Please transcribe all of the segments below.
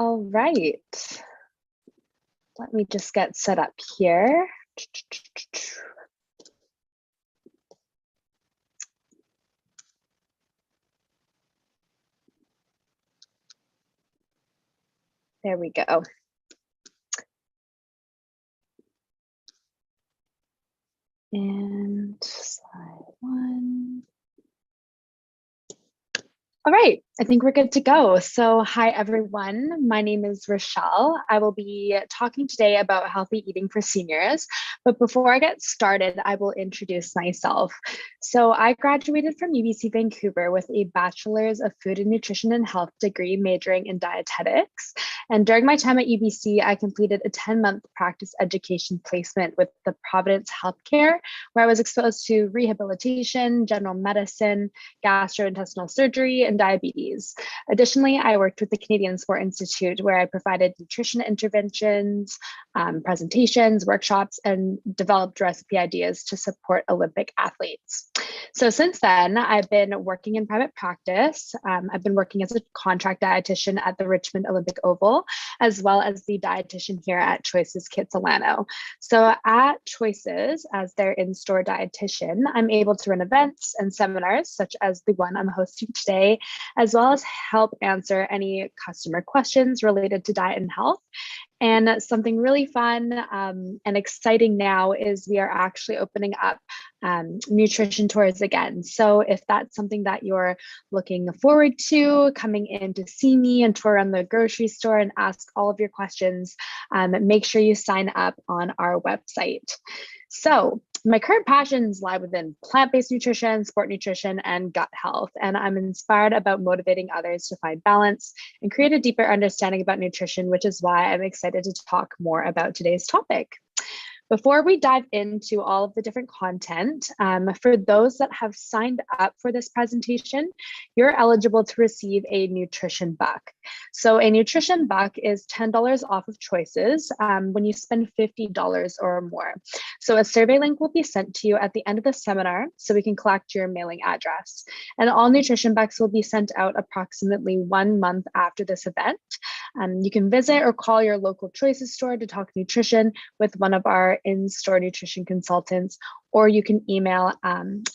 All right. Let me just get set up here. There we go. And slide one. All right, I think we're good to go. So hi, everyone. My name is Rachelle. I will be talking today about healthy eating for seniors. But before I get started, I will introduce myself. So I graduated from UBC Vancouver with a Bachelor's of Food and Nutrition and Health degree majoring in dietetics. And during my time at UBC, I completed a 10-month practice education placement with the Providence Healthcare, where I was exposed to rehabilitation, general medicine, gastrointestinal surgery, and diabetes. Additionally, I worked with the Canadian Sport Institute, where I provided nutrition interventions, presentations, workshops, and developed recipe ideas to support Olympic athletes. So since then, I've been working in private practice. I've been working as a contract dietitian at the Richmond Olympic Oval, as well as the dietitian here at Choices Kitsilano. So at Choices, as their in-store dietitian, I'm able to run events and seminars, such as the one I'm hosting today, as well as help answer any customer questions related to diet and health. And something really fun and exciting now is we are actually opening up nutrition tours again. So if that's something that you're looking forward to, coming in to see me and tour around the grocery store and ask all of your questions, make sure you sign up on our website. So my current passions lie within plant-based nutrition, sport nutrition, and gut health. And I'm inspired about motivating others to find balance and create a deeper understanding about nutrition, which is why I'm excited to talk more about today's topic. Before we dive into all of the different content, for those that have signed up for this presentation, you're eligible to receive a nutrition buck. So a nutrition buck is $10 off of Choices when you spend $50 or more. So a survey link will be sent to you at the end of the seminar so we can collect your mailing address. And all nutrition bucks will be sent out approximately 1 month after this event. You can visit or call your local Choices store to talk nutrition with one of our in-store nutrition consultants, or you can email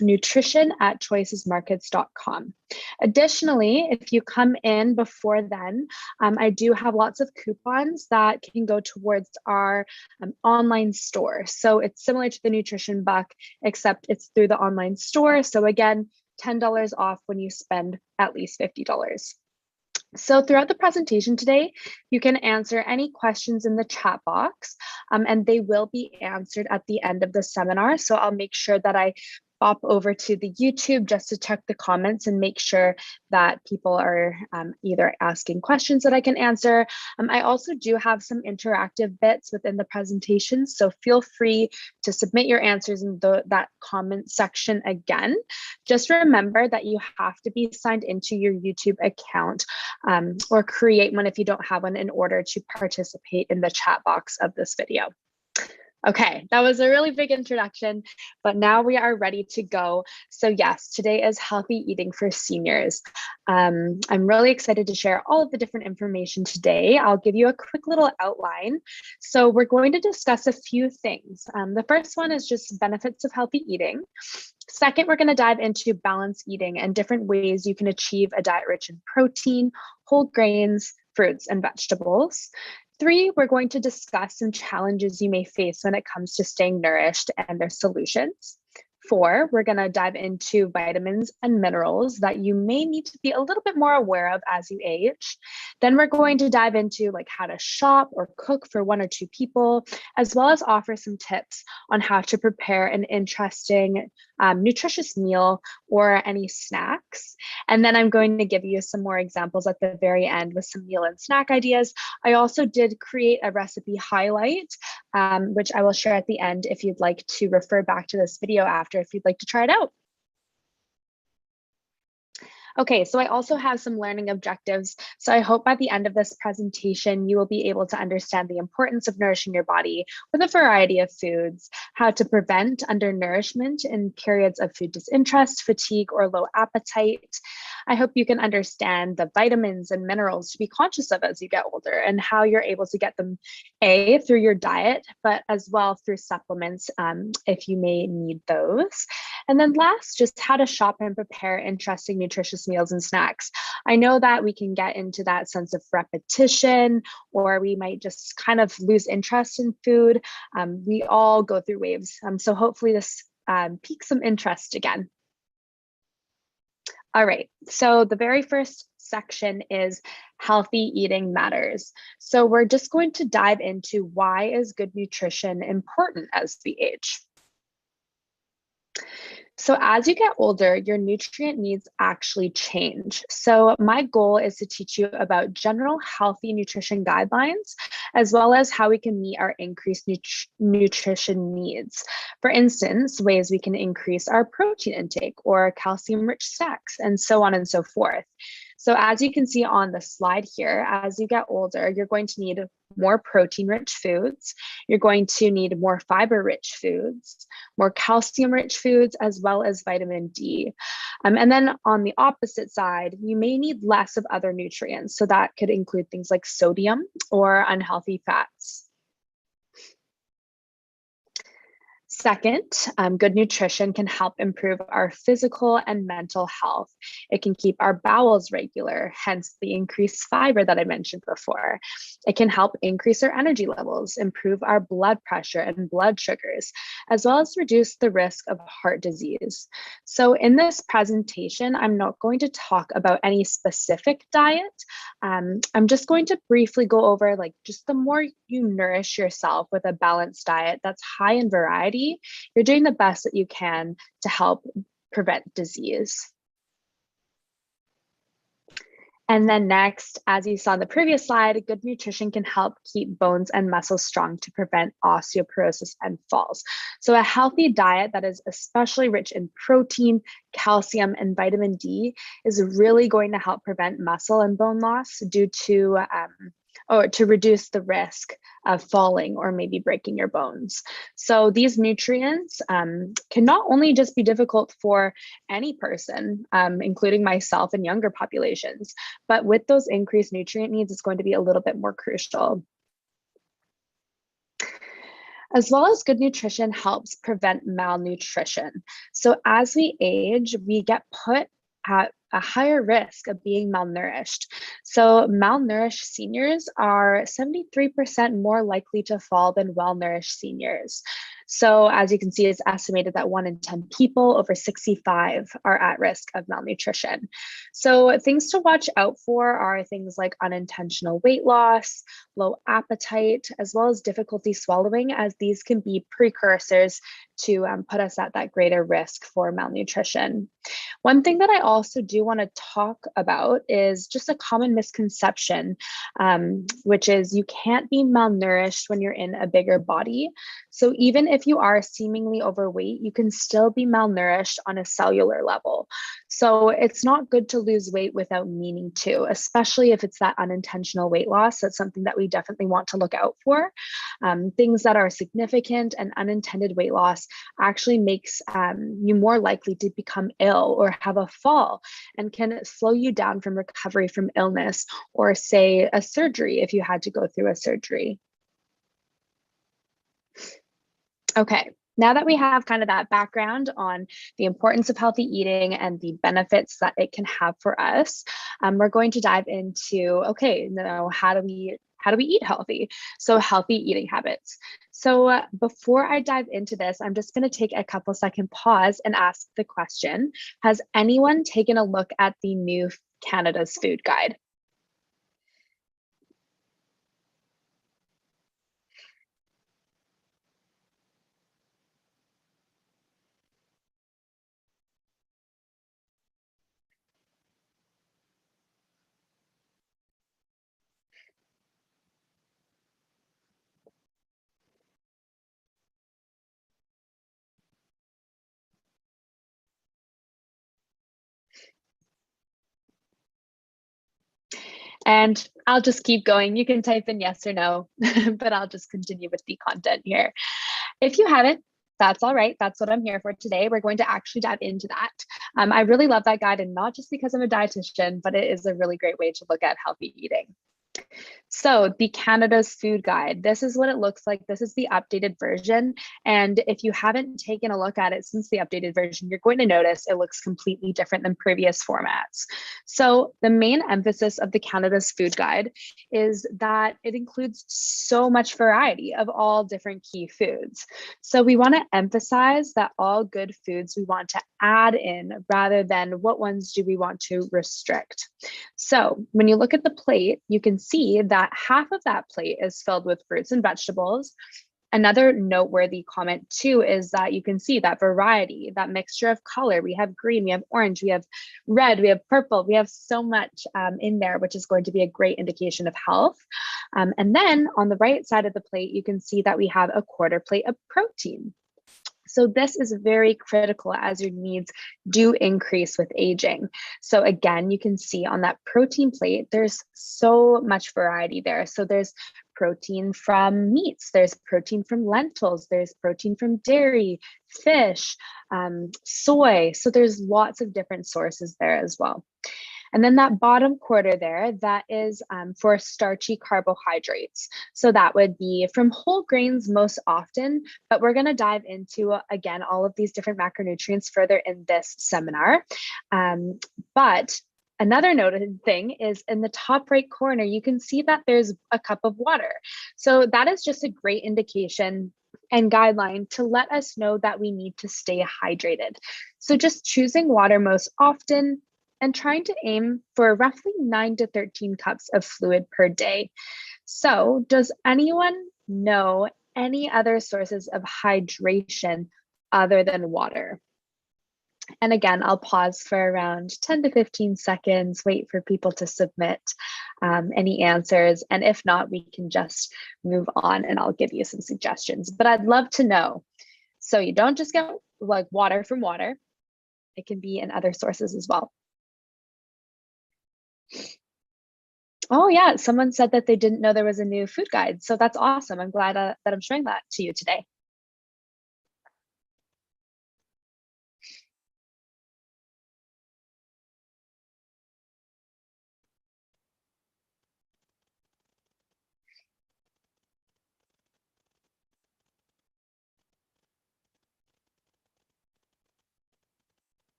nutrition@choicesmarkets.com. Additionally, if you come in before then, I do have lots of coupons that can go towards our online store. So it's similar to the nutrition buck, except it's through the online store. So again, $10 off when you spend at least $50. So throughout the presentation today, you can answer any questions in the chat box, and they will be answered at the end of the seminar. So I'll make sure that I pop over to the YouTube just to check the comments and make sure that people are either asking questions that I can answer. I also do have some interactive bits within the presentation, so feel free to submit your answers in that comment section again. Just remember that you have to be signed into your YouTube account or create one if you don't have one in order to participate in the chat box of this video. Okay, that was a really big introduction, but now we are ready to go. So yes, today is healthy eating for seniors. I'm really excited to share all of the different information today. I'll give you a quick little outline. So we're going to discuss a few things. The first one is just benefits of healthy eating. Second, we're going to dive into balanced eating and different ways you can achieve a diet rich in protein, whole grains, fruits, and vegetables. 3, we're going to discuss some challenges you may face when it comes to staying nourished and their solutions. 4, we're going to dive into vitamins and minerals that you may need to be a little bit more aware of as you age. Then we're going to dive into like how to shop or cook for 1 or 2 people, as well as offer some tips on how to prepare an interesting, nutritious meal or any snacks. And then I'm going to give you some more examples at the very end with some meal and snack ideas. I also did create a recipe highlight, which I will share at the end if you'd like to refer back to this video after if you'd like to try it out. Okay, so I also have some learning objectives. So I hope by the end of this presentation, you will be able to understand the importance of nourishing your body with a variety of foods, how to prevent undernourishment in periods of food disinterest, fatigue, or low appetite. I hope you can understand the vitamins and minerals to be conscious of as you get older and how you're able to get them through your diet, but as well through supplements if you may need those. And then last, just how to shop and prepare interesting, nutritious meals and snacks. I know that we can get into that sense of repetition, or we might just kind of lose interest in food. We all go through waves. So hopefully this piques some interest again. All right, so the very first section is healthy eating matters. So we're just going to dive into why is good nutrition important as we age. So as you get older, your nutrient needs actually change. So my goal is to teach you about general healthy nutrition guidelines, as well as how we can meet our increased nutrition needs. For instance, ways we can increase our protein intake or calcium-rich snacks, and so on and so forth. So as you can see on the slide here, as you get older, you're going to need more protein-rich foods. You're going to need more fiber-rich foods, more calcium-rich foods, as well as vitamin D. And then on the opposite side, you may need less of other nutrients. So that could include things like sodium or unhealthy fats. Second, good nutrition can help improve our physical and mental health. It can keep our bowels regular, hence the increased fiber that I mentioned before. It can help increase our energy levels, improve our blood pressure and blood sugars, as well as reduce the risk of heart disease. So in this presentation, I'm not going to talk about any specific diet. I'm just going to briefly go over just the more you nourish yourself with a balanced diet that's high in variety, you're doing the best that you can to help prevent disease. And then next, as you saw in the previous slide, good nutrition can help keep bones and muscles strong to prevent osteoporosis and falls. So a healthy diet that is especially rich in protein, calcium, and vitamin D is really going to help prevent muscle and bone loss due to or to reduce the risk of falling or maybe breaking your bones. So these nutrients can not only just be difficult for any person, including myself and younger populations, but with those increased nutrient needs, it's going to be a little bit more crucial. As well as good nutrition helps prevent malnutrition. So as we age, we get put at a higher risk of being malnourished. So malnourished seniors are 73% more likely to fall than well-nourished seniors. So as you can see, it's estimated that 1 in 10 people over 65 are at risk of malnutrition. So things to watch out for are things like unintentional weight loss, low appetite, as well as difficulty swallowing, as these can be precursors to put us at that greater risk for malnutrition. One thing that I also do want to talk about is just a common misconception, which is you can't be malnourished when you're in a bigger body. So even if you are seemingly overweight, you can still be malnourished on a cellular level. So it's not good to lose weight without meaning to, especially if it's that unintentional weight loss. That's something that we definitely want to look out for. Things that are significant and unintended weight loss actually makes you more likely to become ill or have a fall and can slow you down from recovery from illness or say a surgery if you had to go through a surgery. Okay, now that we have kind of that background on the importance of healthy eating and the benefits that it can have for us, we're going to dive into, okay, now how do we eat healthy? So healthy eating habits. So before I dive into this, I'm just going to take a couple second pause and ask the question, has anyone taken a look at the new Canada's Food Guide? And I'll just keep going. You can type in yes or no, but I'll just continue with the content here. If you haven't, that's all right. That's what I'm here for today. We're going to actually dive into that. I really love that guide, and not just because I'm a dietitian, but it is a really great way to look at healthy eating. So the Canada's Food Guide, this is what it looks like. This is the updated version. And if you haven't taken a look at it since the updated version, you're going to notice it looks completely different than previous formats. So the main emphasis of the Canada's Food Guide is that it includes so much variety of all different key foods. So we want to emphasize that all good foods we want to add in rather than what ones do we want to restrict. So when you look at the plate, you can see that half of that plate is filled with fruits and vegetables. Another noteworthy comment too is that you can see that variety, that mixture of color. We have green, we have orange, we have red, we have purple, we have so much in there, which is going to be a great indication of health. And then on the right side of the plate, you can see that we have a quarter plate of protein. So this is very critical as your needs do increase with aging. So again, you can see on that protein plate, there's so much variety there. So there's protein from meats, there's protein from lentils, there's protein from dairy, fish, soy. So there's lots of different sources there as well. And then that bottom quarter there, that is for starchy carbohydrates. So that would be from whole grains most often, but we're going to dive into, again, all of these different macronutrients further in this seminar. But another noted thing is in the top right corner, you can see that there's a cup of water. So that is just a great indication and guideline to let us know that we need to stay hydrated. So just choosing water most often, and trying to aim for roughly 9 to 13 cups of fluid per day. So does anyone know any other sources of hydration other than water? And again, I'll pause for around 10 to 15 seconds, wait for people to submit any answers. And if not, we can just move on and I'll give you some suggestions. But I'd love to know. So you don't just get like water from water. It can be in other sources as well. Oh yeah, someone said that they didn't know there was a new food guide. So that's awesome. I'm glad that I'm showing that to you today.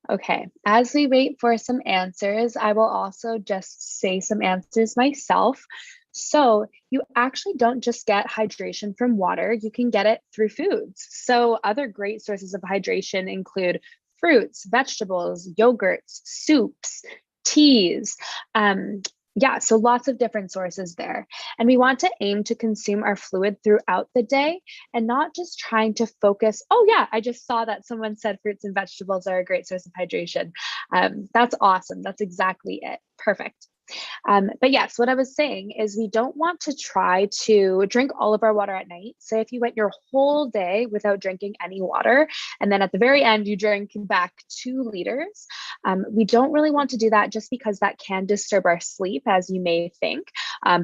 Okay, as we wait for some answers, I will also just say some answers myself. So you actually don't just get hydration from water, you can get it through foods. So other great sources of hydration include fruits, vegetables, yogurts, soups, teas. Yeah, so lots of different sources there. And we want to aim to consume our fluid throughout the day and not just trying to focus. Oh yeah, I just saw that someone said fruits and vegetables are a great source of hydration. That's awesome. That's exactly it. Perfect. But yes, what I was saying is we don't want to try to drink all of our water at night. Say if you went your whole day without drinking any water, and then at the very end, you drink back 2 liters. We don't really want to do that just because that can disturb our sleep, as you may think,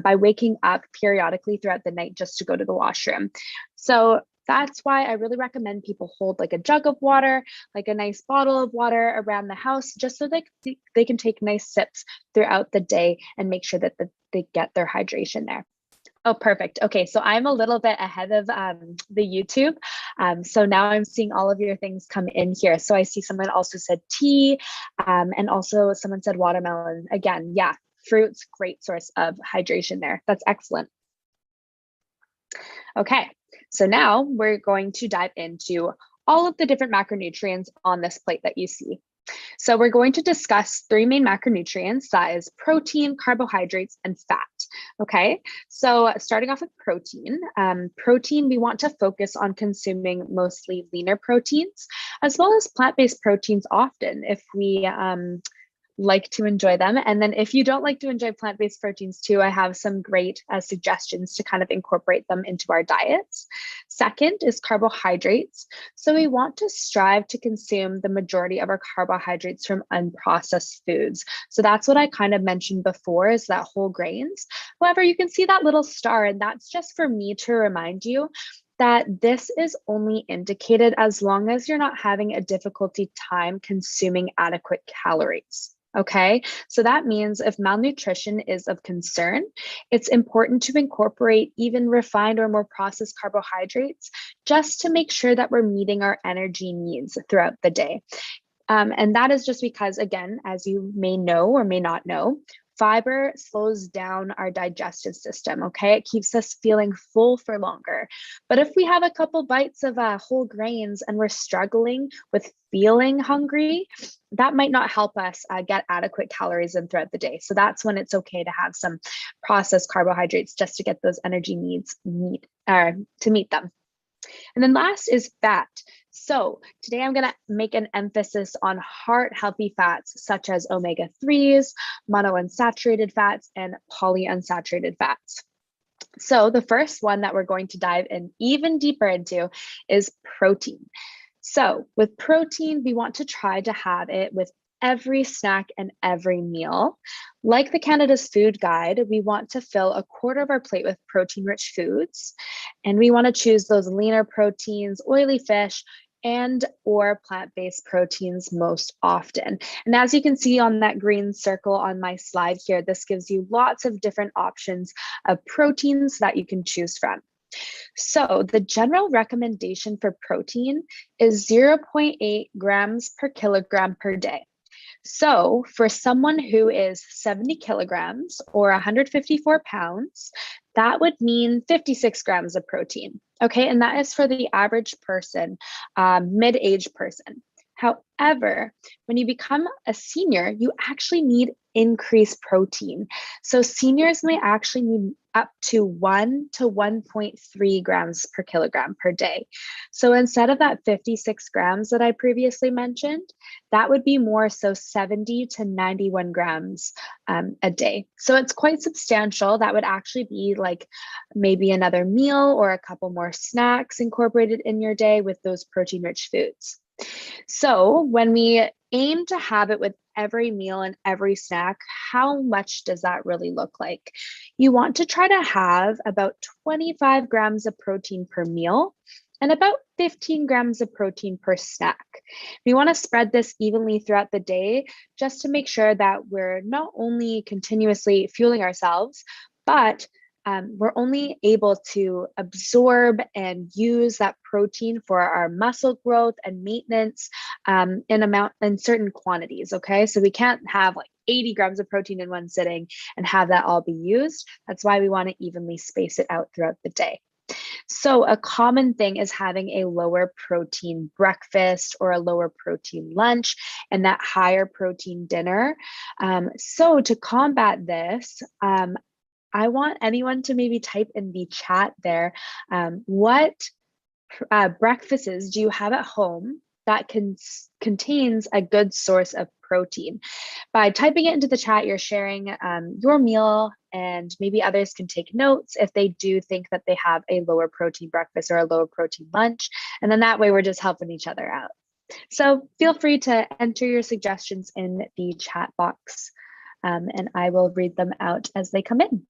by waking up periodically throughout the night just to go to the washroom. So that's why I really recommend people hold like a jug of water, like a nice bottle of water around the house, just so they can take nice sips throughout the day and make sure that they get their hydration there. Oh, perfect. Okay, so I'm a little bit ahead of the YouTube. So now I'm seeing all of your things come in here. So I see someone also said tea, and also someone said watermelon. Again, yeah, fruits, great source of hydration there. That's excellent. Okay, so now we're going to dive into all of the different macronutrients on this plate that you see. So we're going to discuss 3 main macronutrients, that is protein, carbohydrates, and fat. Okay, so starting off with protein. Protein, we want to focus on consuming mostly leaner proteins, as well as plant-based proteins often if we like to enjoy them. And then if you don't like to enjoy plant-based proteins too, I have some great suggestions to kind of incorporate them into our diets. Second is carbohydrates. So we want to strive to consume the majority of our carbohydrates from unprocessed foods. So that's what I kind of mentioned before, is that whole grains. However, you can see that little star, and that's just for me to remind you that this is only indicated as long as you're not having a difficulty time consuming adequate calories. Okay, so that means if malnutrition is of concern, it's important to incorporate even refined or more processed carbohydrates just to make sure that we're meeting our energy needs throughout the day. And that is just because, again, as you may know or may not know, fiber slows down our digestive system, okay? It keeps us feeling full for longer. But if we have a couple bites of whole grains and we're struggling with feeling hungry, that might not help us get adequate calories in throughout the day. So that's when it's okay to have some processed carbohydrates just to get those energy needs to meet them. And then last is fat. So today I'm going to make an emphasis on heart healthy fats such as omega-3s, monounsaturated fats, and polyunsaturated fats. So the first one that we're going to dive in even deeper into is protein. So with protein, we want to try to have it with every snack and every meal. Like the Canada's Food Guide, we want to fill a quarter of our plate with protein-rich foods, and we want to choose those leaner proteins, oily fish, and or plant-based proteins most often. And as you can see on that green circle on my slide here, this gives you lots of different options of proteins that you can choose from. So the general recommendation for protein is 0.8 grams per kilogram per day. So for someone who is 70 kilograms or 154 pounds, that would mean 56 grams of protein. Okay, and that is for the average person, mid-aged person. However, when you become a senior, you actually need increased protein. So seniors may actually need up to 1 to 1.3 grams per kilogram per day. So instead of that 56 grams that I previously mentioned, that would be more so 70 to 91 grams a day. So it's quite substantial. That would actually be like maybe another meal or a couple more snacks incorporated in your day with those protein-rich foods. So when we aim to have it with every meal and every snack, how much does that really look like? You want to try to have about 25 grams of protein per meal and about 15 grams of protein per snack. We want to spread this evenly throughout the day just to make sure that we're not only continuously fueling ourselves, but we're only able to absorb and use that protein for our muscle growth and maintenance in certain quantities. Okay, so we can't have like 80 grams of protein in one sitting and have that all be used. That's why we want to evenly space it out throughout the day. So a common thing is having a lower protein breakfast or a lower protein lunch and that higher protein dinner. So to combat this, I want anyone to maybe type in the chat there, what breakfasts do you have at home that contains a good source of protein? By typing it into the chat, you're sharing your meal, and maybe others can take notes if they do think that they have a lower protein breakfast or a lower protein lunch. And then that way we're just helping each other out. So feel free to enter your suggestions in the chat box, and I will read them out as they come in.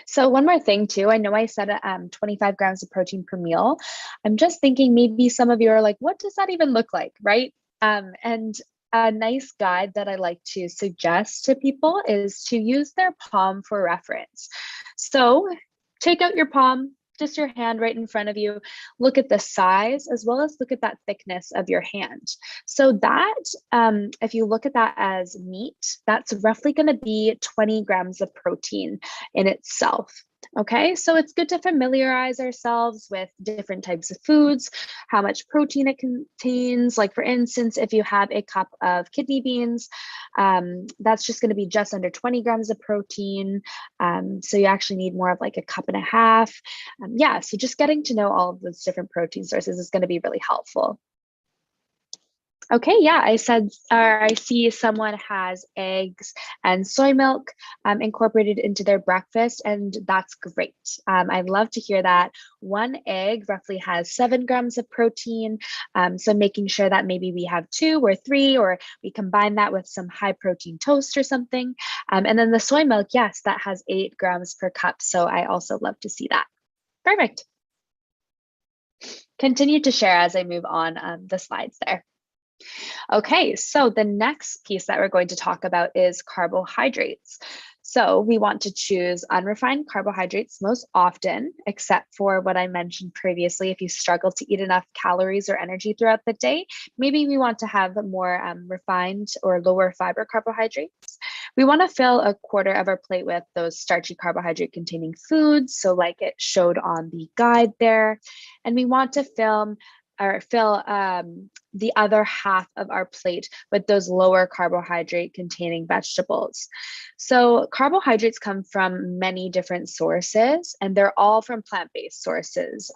So one more thing too, I know I said 25 grams of protein per meal. I'm just thinking maybe some of you are like, what does that even look like, right? And a nice guide that I like to suggest to people is to use their palm for reference. So take out your palm, just your hand right in front of you, look at the size as well as look at that thickness of your hand. So that, if you look at that as meat, that's roughly going to be 20 grams of protein in itself. Okay, so it's good to familiarize ourselves with different types of foods, how much protein it contains. Like for instance, if you have a cup of kidney beans, that's just going to be just under 20 grams of protein. So you actually need more of like a cup and a half. Yeah, so just getting to know all of those different protein sources is going to be really helpful. Okay, yeah, I see someone has eggs and soy milk incorporated into their breakfast, and that's great. I love to hear that. One egg roughly has 7 grams of protein. So making sure that maybe we have 2 or 3, or we combine that with some high protein toast or something. And then the soy milk, yes, that has 8 grams per cup. So I also love to see that. Perfect. Continue to share as I move on the slides there. Okay, so the next piece that we're going to talk about is carbohydrates. So we want to choose unrefined carbohydrates most often, except for what I mentioned previously. If you struggle to eat enough calories or energy throughout the day, maybe we want to have more refined or lower fiber carbohydrates. We want to fill a quarter of our plate with those starchy carbohydrate containing foods, so like it showed on the guide there. And we want to fill the other half of our plate with those lower carbohydrate containing vegetables. So carbohydrates come from many different sources, and they're all from plant-based sources,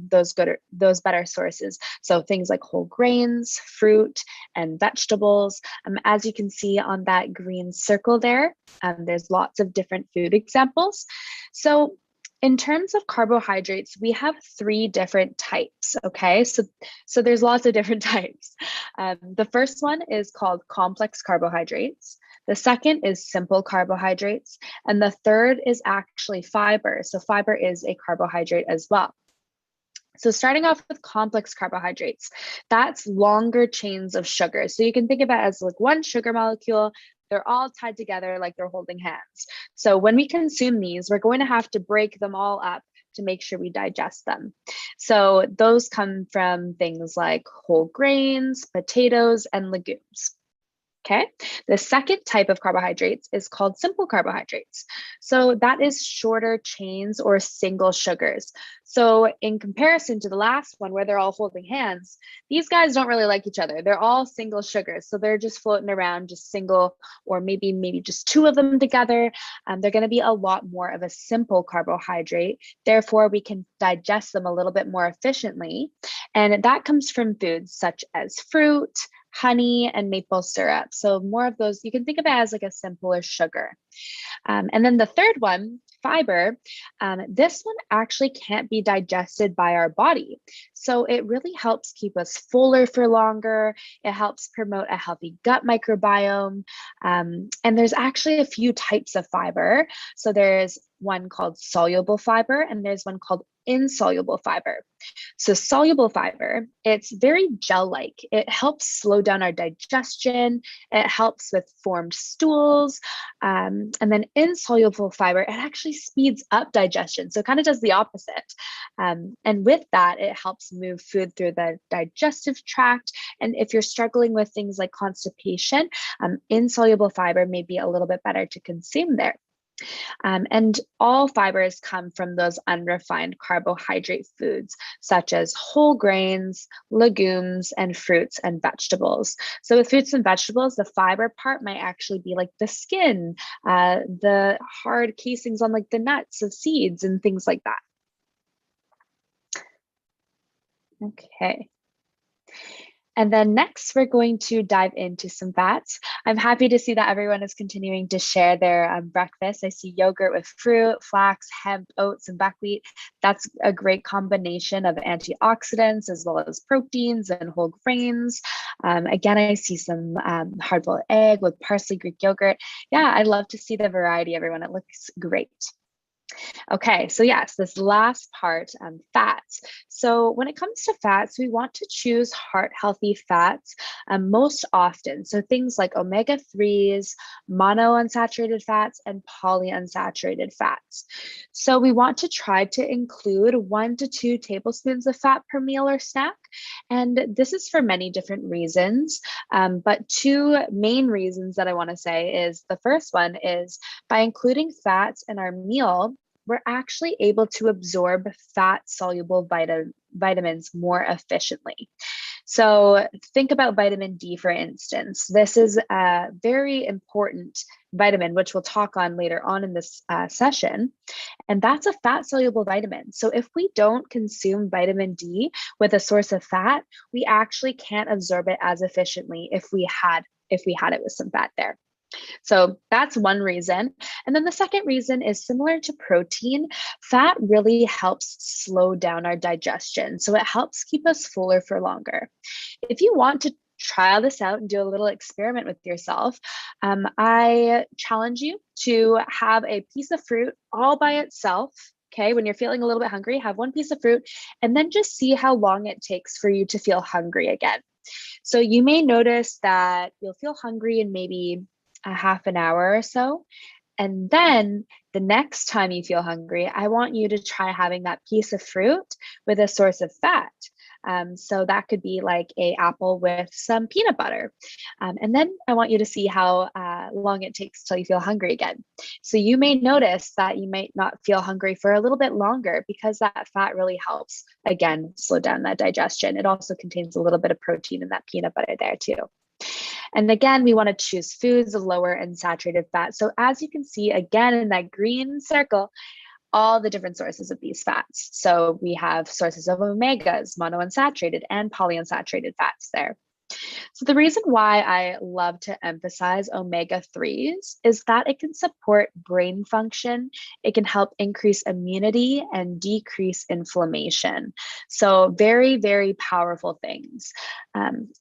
those better sources. So things like whole grains, fruit, and vegetables. As you can see on that green circle there, there's lots of different food examples. So in terms of carbohydrates, we have 3 different types, okay? So there's lots of different types. The first one is called complex carbohydrates. The second is simple carbohydrates. And the third is actually fiber. So fiber is a carbohydrate as well. So starting off with complex carbohydrates, that's longer chains of sugar. So you can think of it as like one sugar molecule. They're all tied together like they're holding hands. So when we consume these, we're going to have to break them all up to make sure we digest them. So those come from things like whole grains, potatoes, and legumes. Okay. The second type of carbohydrates is called simple carbohydrates. So that is shorter chains or single sugars. So in comparison to the last one where they're all holding hands, these guys don't really like each other. They're all single sugars. So they're just floating around, just single, or maybe just 2 of them together. They're going to be a lot more of a simple carbohydrate. Therefore, we can digest them a little bit more efficiently. And that comes from foods such as fruit, honey, and maple syrup. So more of those, you can think of it as like a simpler sugar. And then the third one, fiber, this one actually can't be digested by our body. So it really helps keep us fuller for longer. It helps promote a healthy gut microbiome. And there's actually a few types of fiber. So there's one called soluble fiber, and there's one called insoluble fiber. So soluble fiber, it's very gel-like. It helps slow down our digestion. It helps with formed stools. And then insoluble fiber, it actually speeds up digestion. So it kind of does the opposite. And with that, it helps move food through the digestive tract. And if you're struggling with things like constipation, insoluble fiber may be a little bit better to consume there. And all fibers come from those unrefined carbohydrate foods, such as whole grains, legumes, and fruits and vegetables. So with fruits and vegetables, the fiber part might actually be like the skin, the hard casings on like the nuts of seeds and things like that. Okay. And then next, we're going to dive into some fats. I'm happy to see that everyone is continuing to share their breakfast. I see yogurt with fruit, flax, hemp, oats, and buckwheat. That's a great combination of antioxidants as well as proteins and whole grains. Again, I see some hard-boiled egg with parsley Greek yogurt. Yeah, I love to see the variety, everyone. It looks great. Okay, so yes, this last part, fats. So when it comes to fats, we want to choose heart-healthy fats most often. So things like omega-3s, monounsaturated fats, and polyunsaturated fats. So we want to try to include 1 to 2 tablespoons of fat per meal or snack. And this is for many different reasons. But 2 main reasons that I want to say is the first one is by including fats in our meal, we're actually able to absorb fat-soluble vitamins more efficiently. So think about vitamin D, for instance. This is a very important vitamin, which we'll talk on later on in this session. And that's a fat soluble vitamin. So if we don't consume vitamin D with a source of fat, we actually can't absorb it as efficiently if we had it with some fat there. So that's one reason. And then the second reason is similar to protein. Fat really helps slow down our digestion. So it helps keep us fuller for longer. If you want to try this out and do a little experiment with yourself, I challenge you to have a piece of fruit all by itself. Okay, when you're feeling a little bit hungry, have one piece of fruit and then just see how long it takes for you to feel hungry again. So you may notice that you'll feel hungry in maybe a half an hour or so. And then the next time you feel hungry, I want you to try having that piece of fruit with a source of fat. So that could be like an apple with some peanut butter. And then I want you to see how long it takes till you feel hungry again. So you may notice that you might not feel hungry for a little bit longer because that fat really helps, again, slow down that digestion. It also contains a little bit of protein in that peanut butter there too. And again, we want to choose foods lower in saturated fat. So as you can see, again, in that green circle, all the different sources of these fats. So we have sources of omegas, monounsaturated and polyunsaturated fats there. So the reason why I love to emphasize omega-3s is that it can support brain function, it can help increase immunity and decrease inflammation. So very, very powerful things.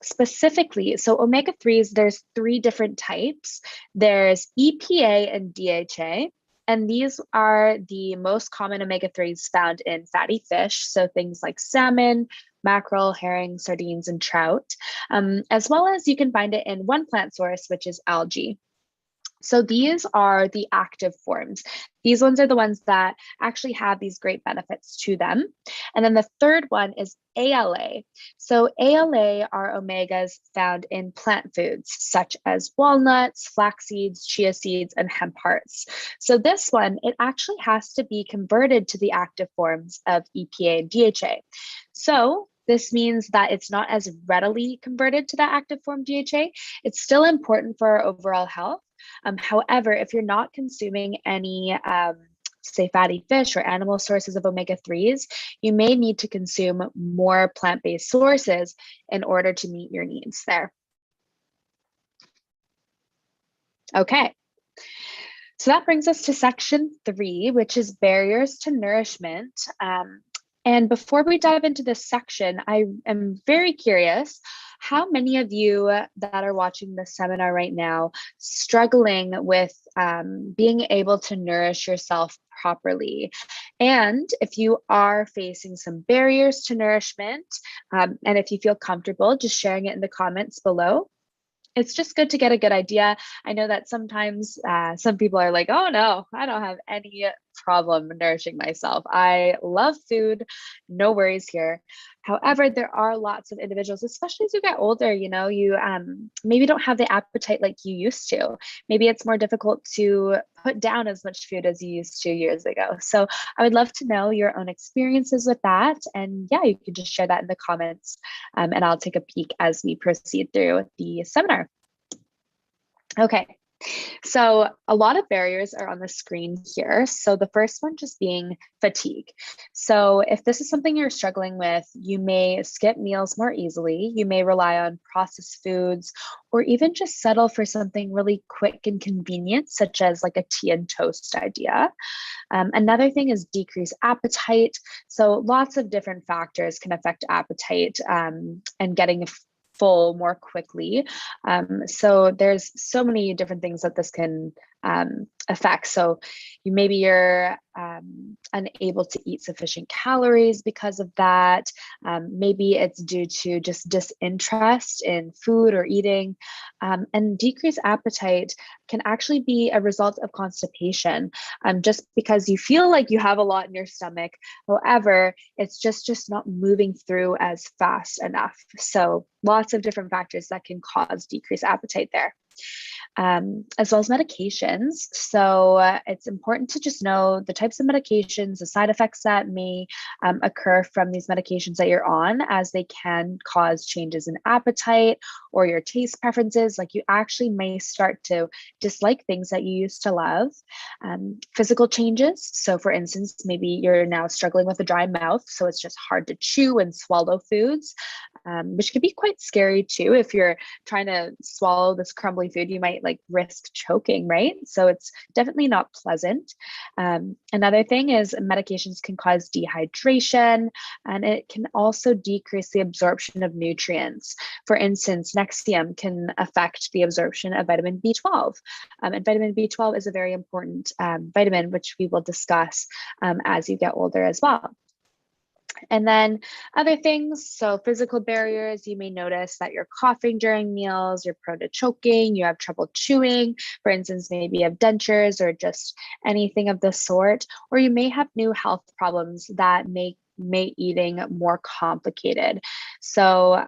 Specifically, so omega-3s, there's 3 different types. There's EPA and DHA. And these are the most common omega-3s found in fatty fish. So things like salmon, mackerel, herring, sardines, and trout, as well as you can find it in one plant source, which is algae. So these are the active forms. These ones are the ones that actually have these great benefits to them. And then the third one is ALA. So ALA are omegas found in plant foods, such as walnuts, flax seeds, chia seeds, and hemp hearts. So this one, it actually has to be converted to the active forms of EPA and DHA. So this means that it's not as readily converted to that active form DHA. It's still important for our overall health. However, if you're not consuming any, say, fatty fish or animal sources of omega-3s, you may need to consume more plant-based sources in order to meet your needs there. Okay. So that brings us to section 3, which is barriers to nourishment. And before we dive into this section, I am very curious, how many of you that are watching this seminar right now struggling with being able to nourish yourself properly? And if you are facing some barriers to nourishment, and if you feel comfortable just sharing it in the comments below, it's just good to get a good idea. I know that sometimes some people are like, oh no, I don't have any problem nourishing myself. I love food, no worries here. However, there are lots of individuals, especially as you get older, you know, you maybe don't have the appetite like you used to. Maybe it's more difficult to put down as much food as you used to years ago. So I would love to know your own experiences with that. And yeah, you can just share that in the comments and I'll take a peek as we proceed through the seminar. Okay. So a lot of barriers are on the screen here. So the first one just being fatigue. So if this is something you're struggling with, you may skip meals more easily. You may rely on processed foods or even just settle for something really quick and convenient, such as like a tea and toast idea. Another thing is decreased appetite. So lots of different factors can affect appetite and getting full more quickly. So there's so many different things that this can affect. So maybe you're unable to eat sufficient calories because of that. Maybe it's due to just disinterest in food or eating. And decreased appetite can actually be a result of constipation, just because you feel like you have a lot in your stomach. However, it's just not moving through as fast enough. So lots of different factors that can cause decreased appetite there. as well as medications. So it's important to just know the types of medications, the side effects that may occur from these medications that you're on, as they can cause changes in appetite or your taste preferences. Like you actually may start to dislike things that you used to love. Physical changes. So for instance, maybe you're now struggling with a dry mouth, so it's just hard to chew and swallow foods, which can be quite scary too. If you're trying to swallow this crumbly food, you might like risk choking, right? So it's definitely not pleasant. Another thing is medications can cause dehydration, and it can also decrease the absorption of nutrients. For instance, Nexium can affect the absorption of vitamin B12. And vitamin B12 is a very important vitamin, which we will discuss as you get older as well. And then other things, so physical barriers, you may notice that you're coughing during meals, you're prone to choking, you have trouble chewing, for instance, maybe you have dentures or just anything of the sort, or you may have new health problems that make eating more complicated. So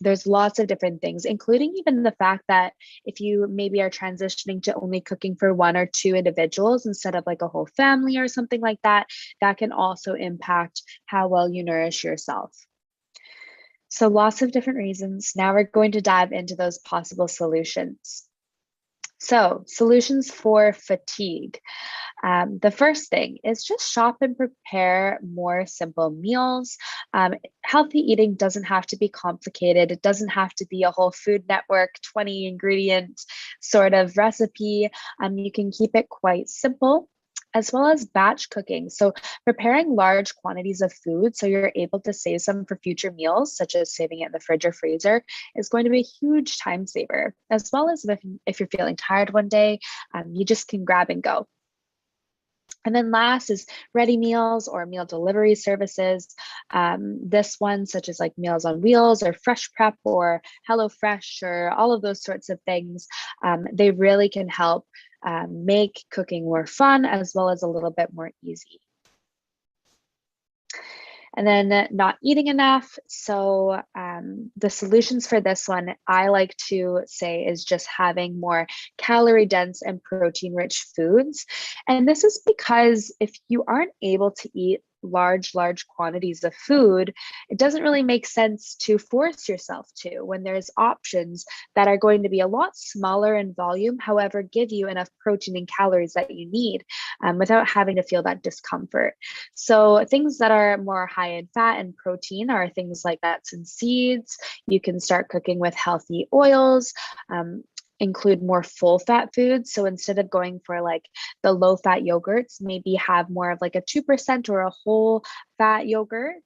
there's lots of different things, including even the fact that if you maybe are transitioning to only cooking for 1 or 2 individuals instead of like a whole family or something like that, that can also impact how well you nourish yourself. So lots of different reasons. Now we're going to dive into those possible solutions. So solutions for fatigue. The first thing is just shop and prepare more simple meals. Healthy eating doesn't have to be complicated. It doesn't have to be a whole Food Network 20 ingredient sort of recipe. You can keep it quite simple, as well as batch cooking. So preparing large quantities of food so you're able to save some for future meals, such as saving it in the fridge or freezer, is going to be a huge time saver. As well as if you're feeling tired one day, you just can grab and go. And then last is ready meals or meal delivery services. This one, such as like Meals on Wheels or Fresh Prep or HelloFresh or all of those sorts of things, they really can help make cooking more fun as well as a little bit more easy. And then not eating enough. So the solutions for this one, I like to say, is just having more calorie dense and protein rich foods. And this is because if you aren't able to eat large quantities of food, it doesn't really make sense to force yourself to when there's options that are going to be a lot smaller in volume, however, give you enough protein and calories that you need without having to feel that discomfort. So things that are more high in fat and protein are things like nuts and seeds. You can start cooking with healthy oils. Include more full fat foods. So instead of going for like the low fat yogurts, maybe have more of like a 2% or a whole fat yogurt,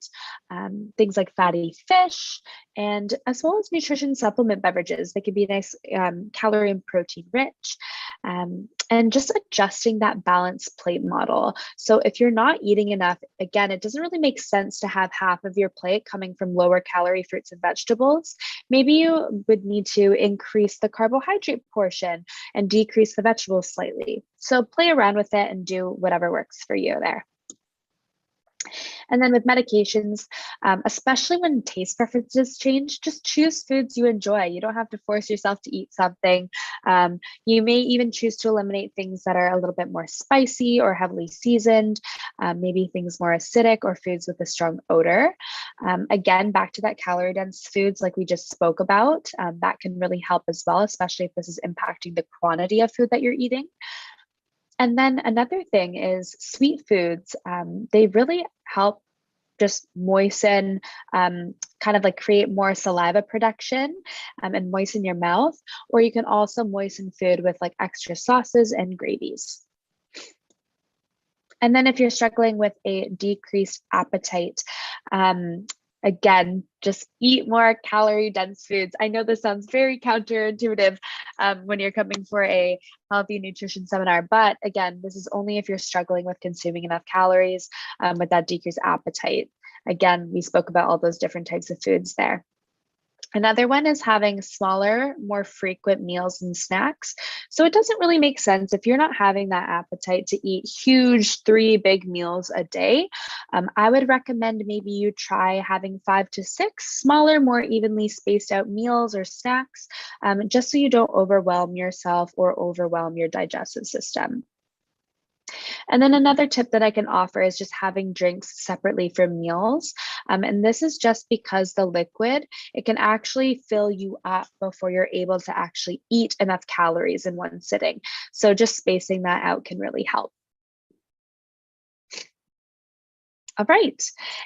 things like fatty fish, and as well as nutrition supplement beverages. They can be nice, calorie and protein rich, and just adjusting that balanced plate model. So if you're not eating enough, again, it doesn't really make sense to have half of your plate coming from lower calorie fruits and vegetables. Maybe you would need to increase the carbohydrate portion and decrease the vegetables slightly. So play around with it and do whatever works for you there. And then with medications, especially when taste preferences change, just choose foods you enjoy. You don't have to force yourself to eat something. You may even choose to eliminate things that are a little bit more spicy or heavily seasoned, maybe things more acidic or foods with a strong odor. Again, back to that calorie dense foods like we just spoke about, that can really help as well, especially if this is impacting the quantity of food that you're eating. And then another thing is sweet foods. They really help just moisten, kind of like create more saliva production and moisten your mouth. Or you can also moisten food with like extra sauces and gravies. And then if you're struggling with a decreased appetite, again, just eat more calorie dense foods. I know this sounds very counterintuitive when you're coming for a healthy nutrition seminar, but again, this is only if you're struggling with consuming enough calories with that decreased appetite. Again, we spoke about all those different types of foods there. Another one is having smaller, more frequent meals and snacks. So it doesn't really make sense if you're not having that appetite to eat huge 3 big meals a day. I would recommend maybe you try having 5 to 6 smaller, more evenly spaced out meals or snacks, just so you don't overwhelm yourself or overwhelm your digestive system. And then another tip that I can offer is just having drinks separately from meals. And this is just because the liquid, it can actually fill you up before you're able to actually eat enough calories in one sitting. So just spacing that out can really help. All right.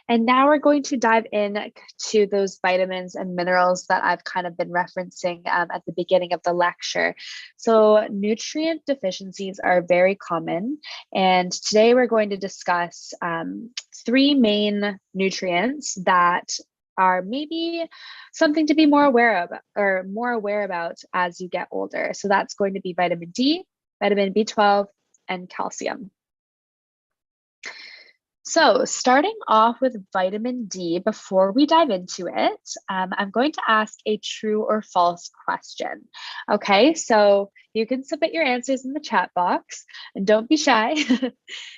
And now we're going to dive in to those vitamins and minerals that I've kind of been referencing at the beginning of the lecture. So nutrient deficiencies are very common. And today we're going to discuss 3 main nutrients that are maybe something to be more aware of or more aware about as you get older. So that's going to be vitamin D, vitamin B12, and calcium. So, starting off with vitamin D, before we dive into it, I'm going to ask a true or false question. Okay, so you can submit your answers in the chat box and don't be shy.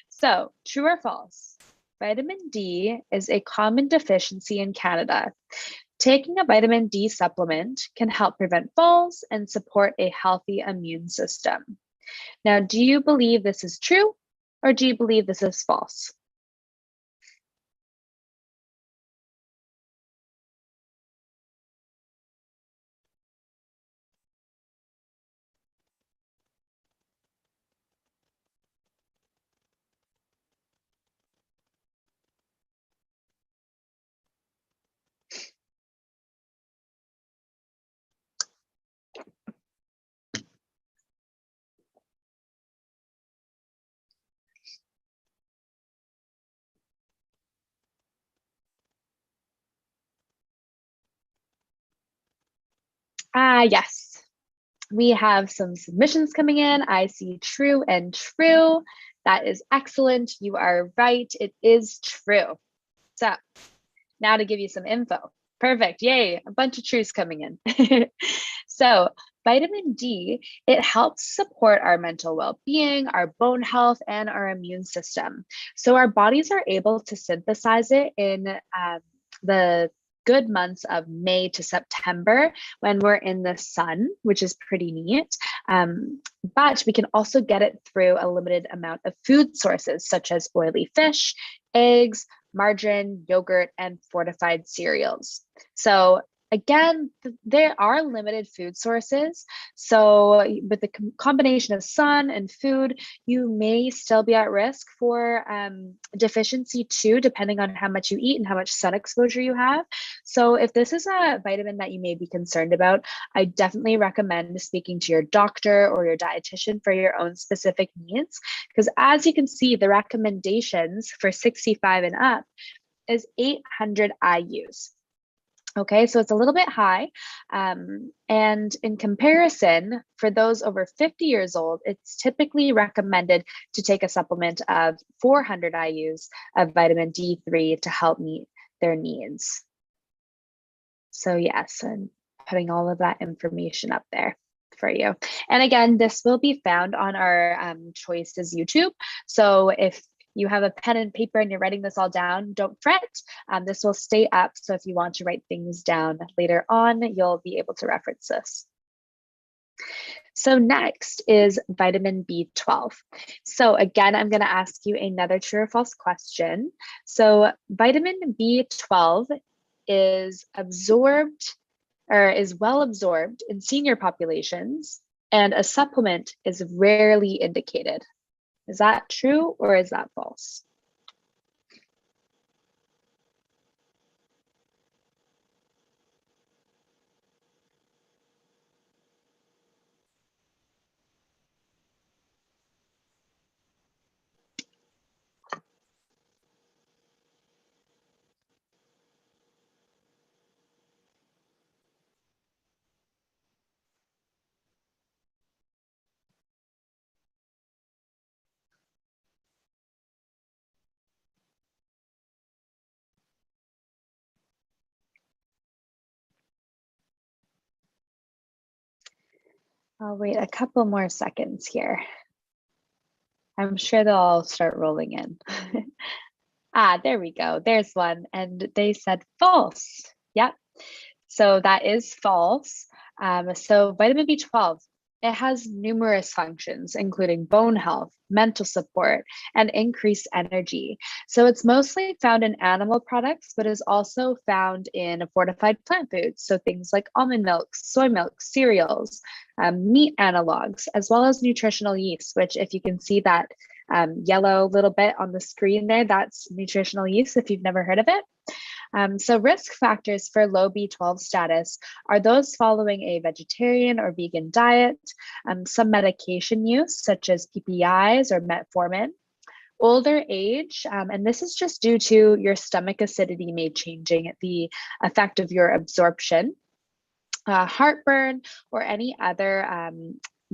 So, true or false? Vitamin D is a common deficiency in Canada. Taking a vitamin D supplement can help prevent falls and support a healthy immune system. Now, do you believe this is true or do you believe this is false? Yes. We have some submissions coming in. I see true and true. That is excellent. You are right. It is true. So now to give you some info. Perfect. Yay. A bunch of truths coming in. So vitamin D, it helps support our mental well-being, our bone health, and our immune system. So our bodies are able to synthesize it in the good months of May to September when we're in the sun, which is pretty neat. But we can also get it through a limited amount of food sources, such as oily fish, eggs, margarine, yogurt, and fortified cereals. So again, there are limited food sources. So with the combination of sun and food, you may still be at risk for deficiency too, depending on how much you eat and how much sun exposure you have. So if this is a vitamin that you may be concerned about, I definitely recommend speaking to your doctor or your dietitian for your own specific needs. Because as you can see, the recommendations for 65 and up is 800 IUs. Okay, so it's a little bit high. And in comparison, for those over 50 years old, it's typically recommended to take a supplement of 400 IUs of vitamin D3 to help meet their needs. So yes, I'm putting all of that information up there for you. And again, this will be found on our Choices YouTube. So if you have a pen and paper and you're writing this all down, don't fret. This will stay up. So if you want to write things down later on, you'll be able to reference this. So next is vitamin B12. So again, I'm going to ask you another true or false question. So vitamin B12 is absorbed or is well absorbed in senior populations, and a supplement is rarely indicated. Is that true or is that false? I'll wait a couple more seconds here. I'm sure they'll all start rolling in. There we go. There's one. And they said false. Yep. So that is false. So vitamin B12, it has numerous functions, including bone health, mental support, and increased energy. So it's mostly found in animal products, but is also found in fortified plant foods. So things like almond milk, soy milk, cereals, meat analogs, as well as nutritional yeast, which if you can see that yellow little bit on the screen there, that's nutritional yeast if you've never heard of it. So risk factors for low B12 status are those following a vegetarian or vegan diet, some medication use such as PPIs or metformin, older age, and this is just due to your stomach acidity may changing the effect of your absorption, heartburn, or any other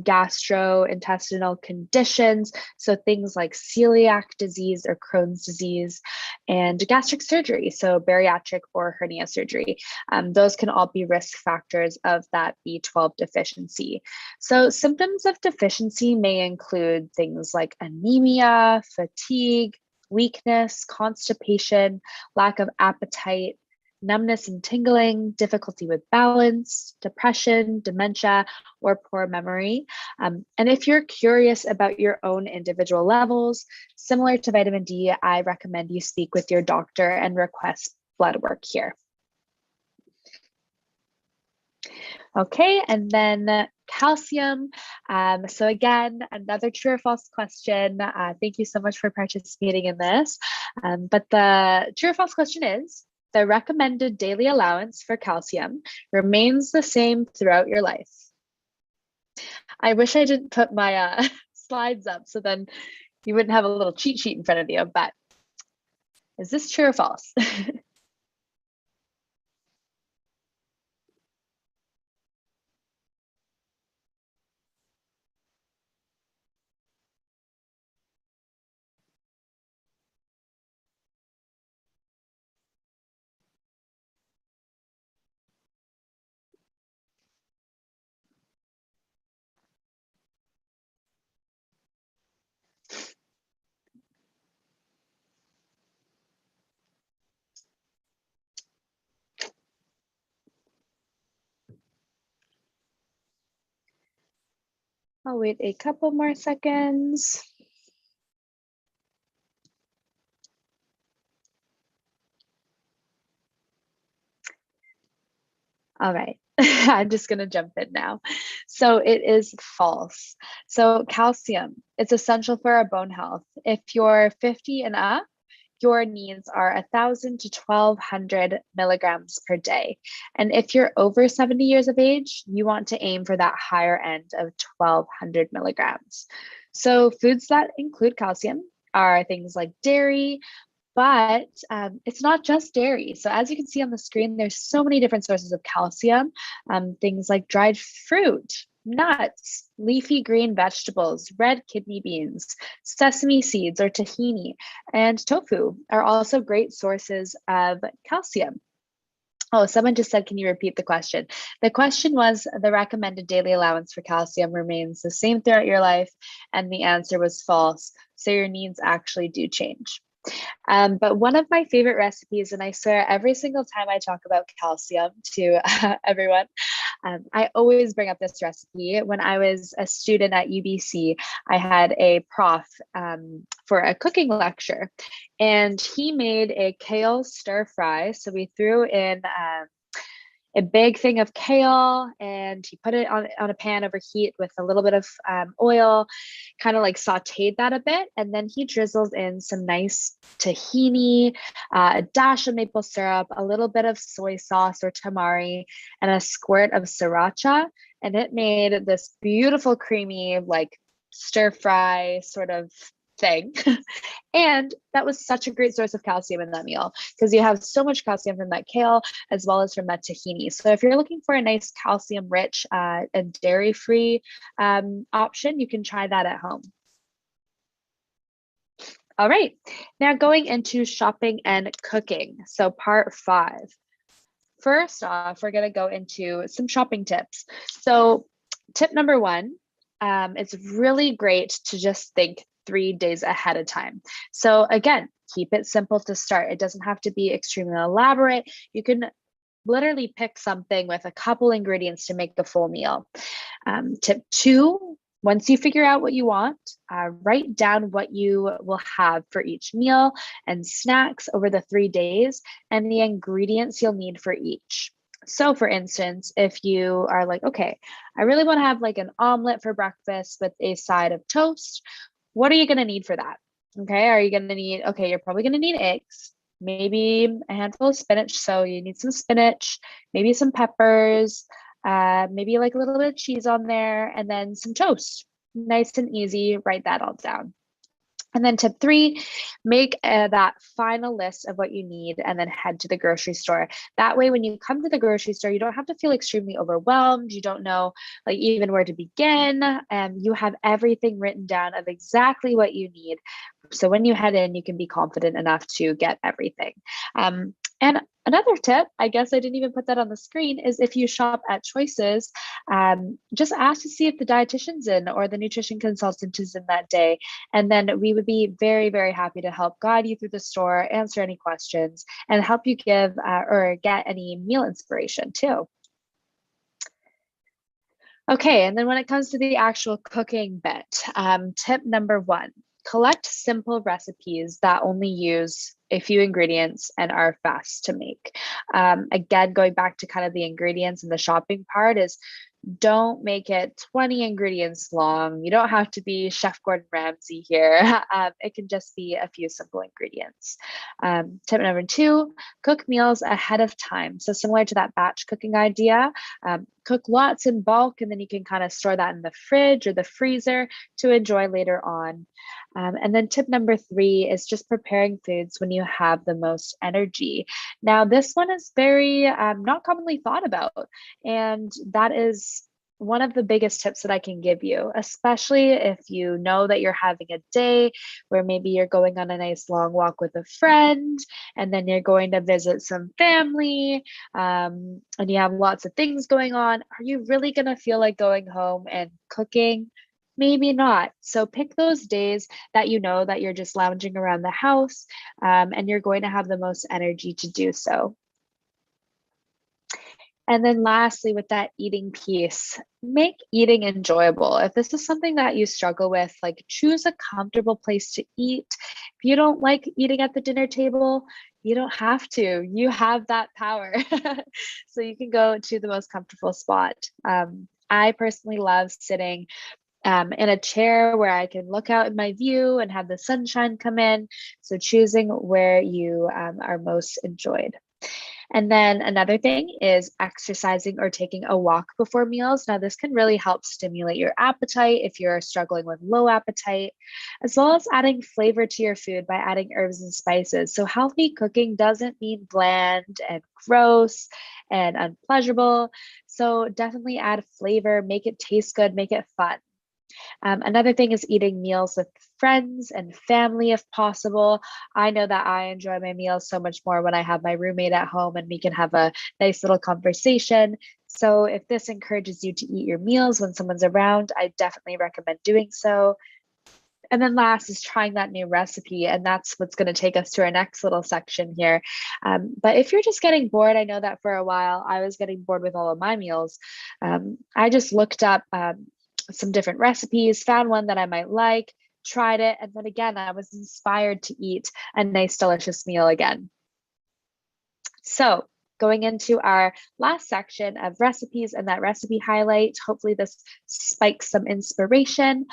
gastrointestinal conditions. So things like celiac disease or Crohn's disease, and gastric surgery, so bariatric or hernia surgery. Those can all be risk factors of that B12 deficiency. So symptoms of deficiency may include things like anemia, fatigue, weakness, constipation, lack of appetite, numbness and tingling, difficulty with balance, depression, dementia, or poor memory. And if you're curious about your own individual levels, similar to vitamin D, I recommend you speak with your doctor and request blood work here. Okay, and then calcium. So again, another true or false question. Thank you so much for participating in this. But the true or false question is, the recommended daily allowance for calcium remains the same throughout your life. I wish I didn't put my slides up so then you wouldn't have a little cheat sheet in front of you, but is this true or false? I'll wait a couple more seconds. All right, I'm just gonna jump in now. So it is false. So calcium, it's essential for our bone health. If you're 50 and up, your needs are 1,000 to 1,200 milligrams per day. And if you're over 70 years of age, you want to aim for that higher end of 1,200 milligrams. So foods that include calcium are things like dairy, but it's not just dairy. So as you can see on the screen, there's so many different sources of calcium, things like dried fruit, nuts, leafy green vegetables, red kidney beans, sesame seeds or tahini, and tofu are also great sources of calcium. Oh, someone just said, can you repeat the question? The question was, the recommended daily allowance for calcium remains the same throughout your life, and the answer was false. So your needs actually do change. But one of my favorite recipes, and I swear every single time I talk about calcium to everyone, I always bring up this recipe. When I was a student at UBC, I had a prof for a cooking lecture, and he made a kale stir fry. So we threw in a big thing of kale and he put it on a pan over heat with a little bit of oil, kind of like sauteed that a bit. And then he drizzled in some nice tahini, a dash of maple syrup, a little bit of soy sauce or tamari, and a squirt of sriracha. And it made this beautiful, creamy, like stir fry sort of thing. And that was such a great source of calcium in that meal because you have so much calcium from that kale as well as from that tahini. So if you're looking for a nice calcium rich and dairy free option, you can try that at home. All right, now going into shopping and cooking. So part 5. First off, we're going to go into some shopping tips. So tip number one, it's really great to just think 3 days ahead of time. So again, keep it simple to start. It doesn't have to be extremely elaborate. You can literally pick something with a couple ingredients to make a full meal. Tip two, once you figure out what you want, write down what you will have for each meal and snacks over the 3 days and the ingredients you'll need for each. So for instance, if you are like, okay, I really want to have like an omelet for breakfast with a side of toast, what are you going to need for that? Okay, are you going to need, okay, you're probably going to need eggs, maybe a handful of spinach. So you need some spinach, maybe some peppers, maybe like a little bit of cheese on there, and then some toast. Nice and easy. Write that all down. And then tip three, make that final list of what you need and then head to the grocery store. That way, when you come to the grocery store, you don't have to feel extremely overwhelmed. You don't know like even where to begin. And you have everything written down of exactly what you need. So when you head in, you can be confident enough to get everything. And another tip, I guess I didn't even put that on the screen, is if you shop at Choices, just ask to see if the dietitian's in or the nutrition consultant is in that day. And then we would be very, very happy to help guide you through the store, answer any questions, and help you give or get any meal inspiration too. Okay, and then when it comes to the actual cooking bit, tip number one, collect simple recipes that only use a few ingredients and are fast to make. Again, going back to kind of the ingredients and the shopping part is don't make it 20 ingredients long. You don't have to be Chef Gordon Ramsay here. It can just be a few simple ingredients. Tip number two, cook meals ahead of time. So similar to that batch cooking idea, cook lots in bulk and then you can kind of store that in the fridge or the freezer to enjoy later on. And then tip number three is just preparing foods when you have the most energy. Now, this one is very not commonly thought about, and that is one of the biggest tips that I can give you, especially if you know that you're having a day where maybe you're going on a nice long walk with a friend, and then you're going to visit some family, and you have lots of things going on. Are you really going to feel like going home and cooking? Maybe not. So pick those days that you know that you're just lounging around the house, and you're going to have the most energy to do so. And then lastly, with that eating piece, make eating enjoyable. If this is something that you struggle with, like choose a comfortable place to eat. If you don't like eating at the dinner table, you don't have to. You have that power. So you can go to the most comfortable spot. I personally love sitting in a chair where I can look out in my view and have the sunshine come in. So choosing where you are most enjoyed. And then another thing is exercising or taking a walk before meals. Now, this can really help stimulate your appetite if you're struggling with low appetite, as well as adding flavor to your food by adding herbs and spices. So healthy cooking doesn't mean bland and gross and unpleasurable. So definitely add flavor, make it taste good, make it fun. Another thing is eating meals with friends and family if possible. I know that I enjoy my meals so much more when I have my roommate at home and we can have a nice little conversation. So if this encourages you to eat your meals when someone's around, I definitely recommend doing so. And then last is trying that new recipe. And that's what's going to take us to our next little section here. But if you're just getting bored, I know that for a while I was getting bored with all of my meals. I just looked up some different recipes, found one that I might like, tried it, and then again, I was inspired to eat a nice, delicious meal again. So going into our last section of recipes and that recipe highlight, hopefully this spikes some inspiration.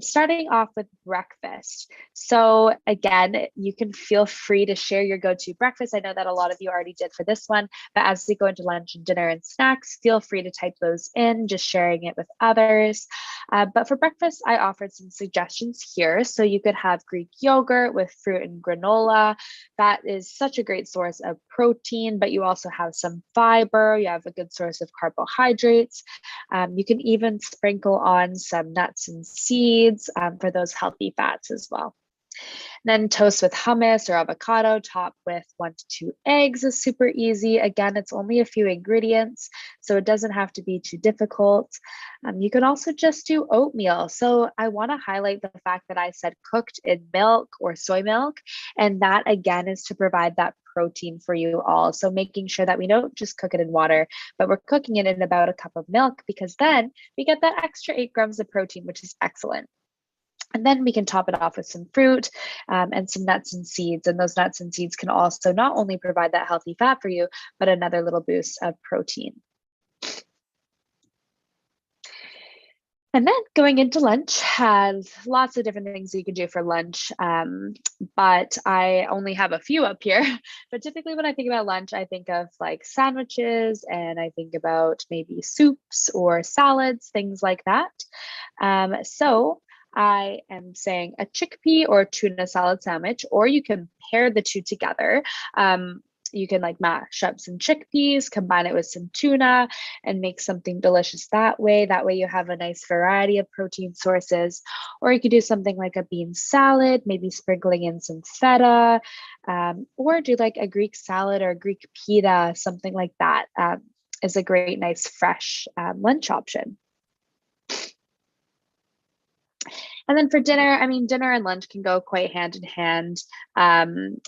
Starting off with breakfast. So again, you can feel free to share your go-to breakfast. I know that a lot of you already did for this one, but as we go into lunch and dinner and snacks, feel free to type those in, just sharing it with others. But for breakfast, I offered some suggestions here. So you could have Greek yogurt with fruit and granola. That is such a great source of protein, but you also have some fiber, you have a good source of carbohydrates. You can even sprinkle on some nuts and seeds for those healthy fats as well. Then toast with hummus or avocado, top with 1 to 2 eggs is super easy. Again, it's only a few ingredients, so it doesn't have to be too difficult. You can also just do oatmeal. So I want to highlight the fact that I said cooked in milk or soy milk, and that again is to provide that protein for you all. So making sure that we don't just cook it in water, but we're cooking it in about a cup of milk, because then we get that extra 8 grams of protein, which is excellent. And then we can top it off with some fruit and some nuts and seeds. And those nuts and seeds can also not only provide that healthy fat for you, but another little boost of protein. And then going into lunch has lots of different things you can do for lunch, but I only have a few up here. But typically when I think about lunch, I think of like sandwiches, and I think about maybe soups or salads, things like that. So I am saying a chickpea or tuna salad sandwich, or you can pair the two together. You can like mash up some chickpeas, combine it with some tuna, and make something delicious that way. That way you have a nice variety of protein sources. Or you could do something like a bean salad, maybe sprinkling in some feta, or do like a Greek salad or a Greek pita, something like that is a great, nice, fresh lunch option. And then for dinner, I mean, dinner and lunch can go quite hand in hand.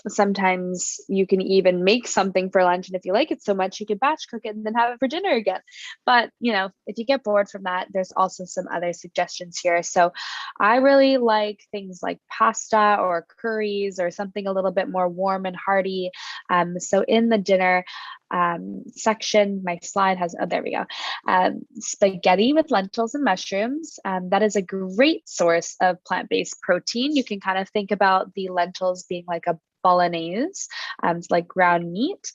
Sometimes you can even make something for lunch, and if you like it so much, you can batch cook it and then have it for dinner again. But, you know, if you get bored from that, there's also some other suggestions here. So I really like things like pasta or curries or something a little bit more warm and hearty. So in the dinner section, my slide has, oh, there we go. Spaghetti with lentils and mushrooms. That is a great source of plant-based protein. You can kind of think about the lentils being like a bolognese, like ground meat,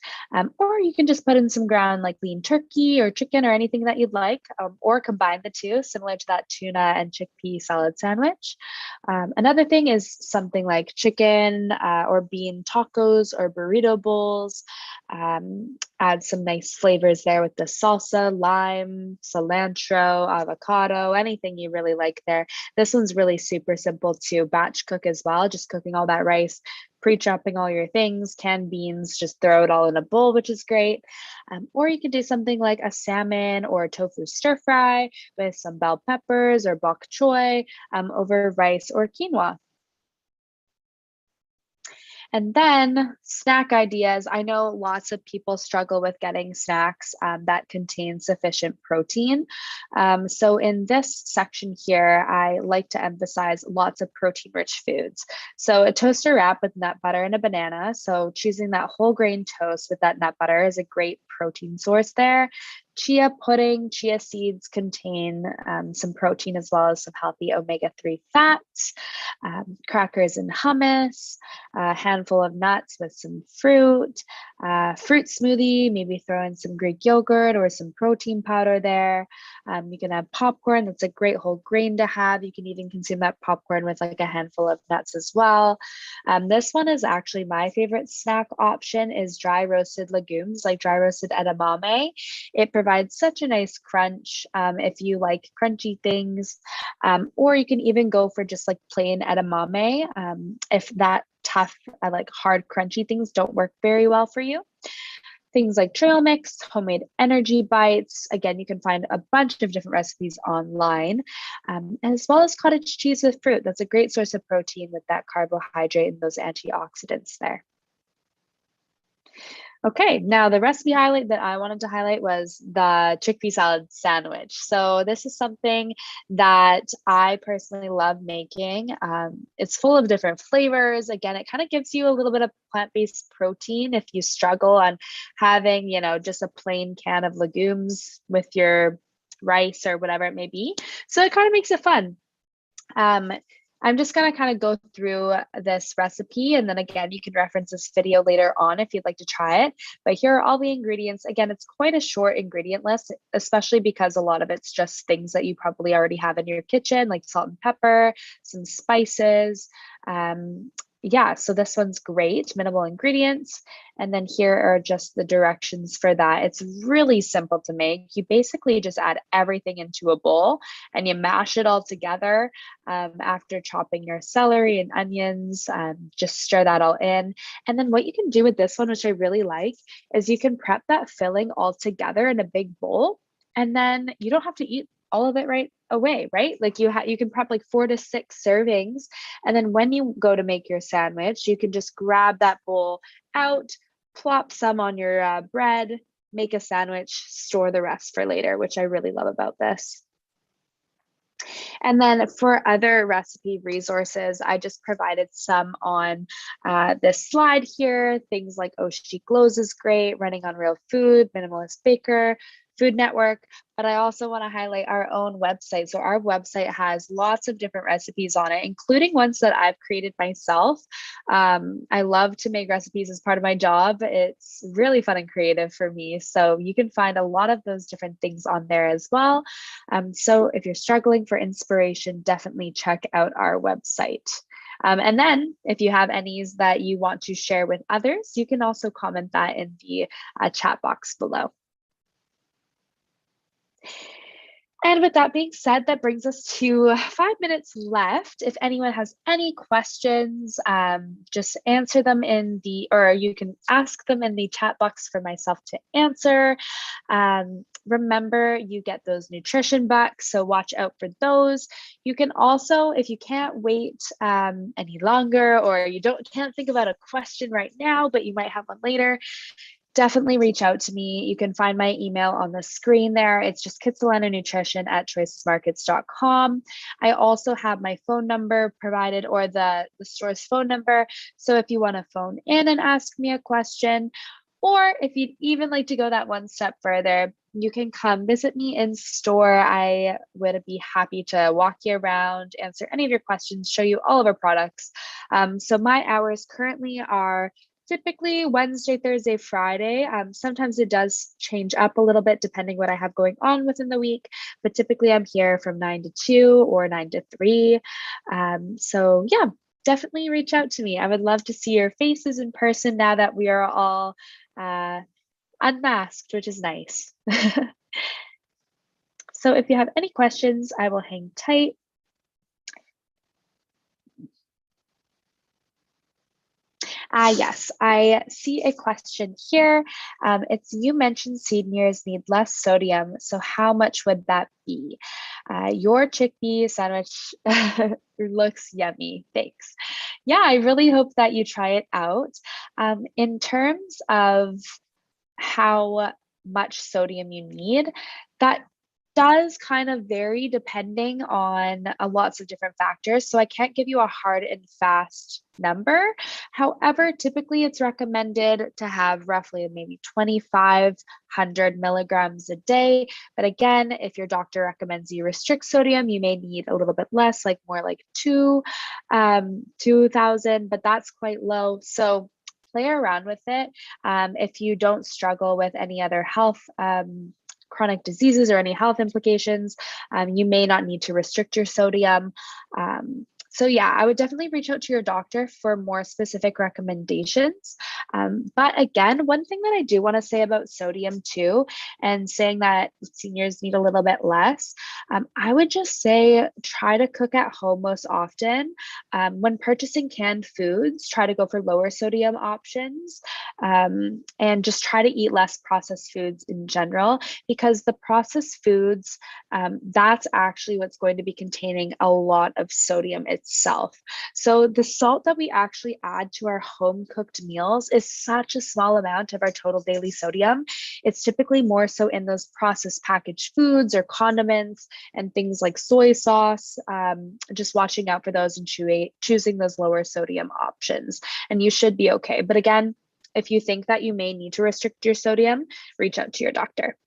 or you can just put in some ground like lean turkey or chicken or anything that you'd like, or combine the two, similar to that tuna and chickpea salad sandwich. Another thing is something like chicken or bean tacos or burrito bowls. Add some nice flavors there with the salsa, lime, cilantro, avocado, anything you really like there. This one's really super simple to batch cook as well, just cooking all that rice, pre-chopping all your things, canned beans, just throw it all in a bowl, which is great. Or you could do something like a salmon or a tofu stir fry with some bell peppers or bok choy over rice or quinoa. And then snack ideas. I know lots of people struggle with getting snacks that contain sufficient protein. So in this section here, I like to emphasize lots of protein-rich foods. So a toaster wrap with nut butter and a banana. So choosing that whole grain toast with that nut butter is a great protein source there. Chia pudding, chia seeds contain some protein as well as some healthy omega-3 fats. Crackers and hummus, a handful of nuts with some fruit, fruit smoothie, maybe throw in some Greek yogurt or some protein powder there. You can have popcorn. That's a great whole grain to have. You can even consume that popcorn with like a handful of nuts as well. This one is actually my favorite snack option, is dry roasted legumes, like dry roasted edamame. It provides such a nice crunch if you like crunchy things, or you can even go for just like plain edamame if that tough, like hard crunchy things don't work very well for you. Things like trail mix, homemade energy bites. Again, you can find a bunch of different recipes online, as well as cottage cheese with fruit. That's a great source of protein with that carbohydrate and those antioxidants there. Okay, now the recipe highlight that I wanted to highlight was the chickpea salad sandwich. So this is something that I personally love making. It's full of different flavors. Again, it kind of gives you a little bit of plant-based protein if you struggle on having, you know, just a plain can of legumes with your rice or whatever it may be. So it kind of makes it fun. I'm just going to kind of go through this recipe, and then again, you can reference this video later on if you'd like to try it. But here are all the ingredients. Again, it's quite a short ingredient list, especially because a lot of it's just things that you probably already have in your kitchen, like salt and pepper, some spices, yeah, so this one's great, minimal ingredients. And then here are just the directions for that. It's really simple to make. You basically just add everything into a bowl and you mash it all together after chopping your celery and onions. Just stir that all in. And then what you can do with this one, which I really like, is you can prep that filling all together in a big bowl. And then you don't have to eat all of it right away, right? Like you can prep like 4 to 6 servings, and then when you go to make your sandwich, you can just grab that bowl out, plop some on your bread, make a sandwich, store the rest for later, which I really love about this. And then for other recipe resources, I just provided some on this slide here. Things like Oh She Glows is great, Running on Real Food, Minimalist Baker, Food Network, but I also want to highlight our own website. So our website has lots of different recipes on it, including ones that I've created myself. I love to make recipes as part of my job. It's really fun and creative for me. So you can find a lot of those different things on there as well. So if you're struggling for inspiration, definitely check out our website. And then if you have any that you want to share with others, you can also comment that in the chat box below. And with that being said, that brings us to 5 minutes left. If anyone has any questions, just answer them or you can ask them in the chat box for myself to answer. Remember, you get those nutrition bucks, so watch out for those. You can also, if you can't wait any longer, or you can't think about a question right now, but you might have one later, definitely reach out to me. You can find my email on the screen there. It's just kitsilananutrition@choicesmarkets.com. I also have my phone number provided, or the store's phone number. So if you want to phone in and ask me a question, or if you'd even like to go that one step further, you can come visit me in store. I would be happy to walk you around, answer any of your questions, show you all of our products. So my hours currently are typically Wednesday, Thursday, Friday. Sometimes it does change up a little bit depending what I have going on within the week, but typically I'm here from 9 to 2 or 9 to 3. So yeah, definitely reach out to me. I would love to see your faces in person now that we are all unmasked, which is nice. So if you have any questions, I will hang tight. Yes, I see a question here. You mentioned seniors need less sodium, so how much would that be? Your chickpea sandwich looks yummy, thanks. Yeah, I really hope that you try it out. In terms of how much sodium you need, that does kind of vary depending on lots of different factors. So I can't give you a hard and fast number. However, typically it's recommended to have roughly maybe 2,500 milligrams a day. But again, if your doctor recommends you restrict sodium, you may need a little bit less, like more like 2,000, but that's quite low. So play around with it. If you don't struggle with any other health chronic diseases or any health implications, you may not need to restrict your sodium. So yeah, I would definitely reach out to your doctor for more specific recommendations. But again, one thing that I do want to say about sodium too, and saying that seniors need a little bit less, I would just say try to cook at home most often. When purchasing canned foods, try to go for lower sodium options, and just try to eat less processed foods in general, because the processed foods, that's actually what's going to be containing a lot of sodium itself. So the salt that we actually add to our home cooked meals is such a small amount of our total daily sodium. It's typically more so in those processed packaged foods or condiments and things like soy sauce. Just watching out for those and choosing those lower sodium options, and you should be okay. But again, if you think that you may need to restrict your sodium, reach out to your doctor.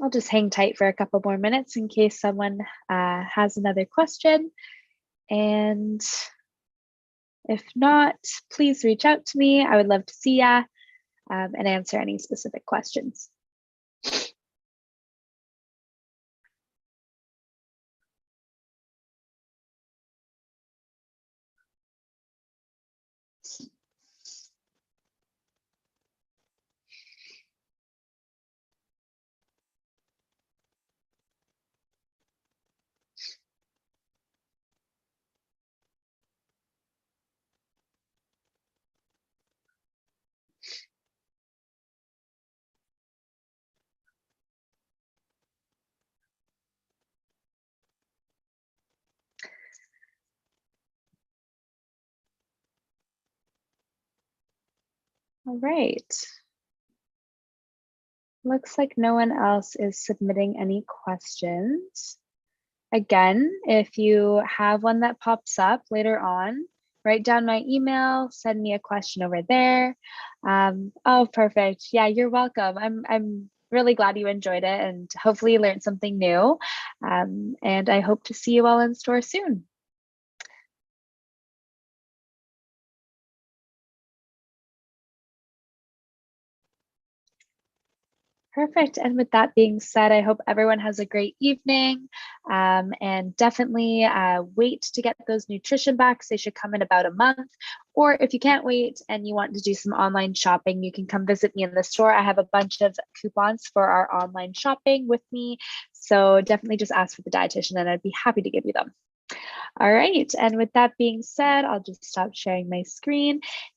I'll just hang tight for a couple more minutes in case someone has another question. And if not, please reach out to me. I would love to see ya and answer any specific questions. All right. Looks like no one else is submitting any questions. Again, if you have one that pops up later on, write down my email, send me a question over there. Oh, perfect. Yeah, you're welcome. I'm really glad you enjoyed it and hopefully you learned something new. And I hope to see you all in store soon. Perfect. And with that being said, I hope everyone has a great evening and definitely wait to get those nutrition backs. They should come in about a month. Or if you can't wait and you want to do some online shopping, you can come visit me in the store. I have a bunch of coupons for our online shopping with me. So definitely just ask for the dietitian and I'd be happy to give you them. All right. And with that being said, I'll just stop sharing my screen.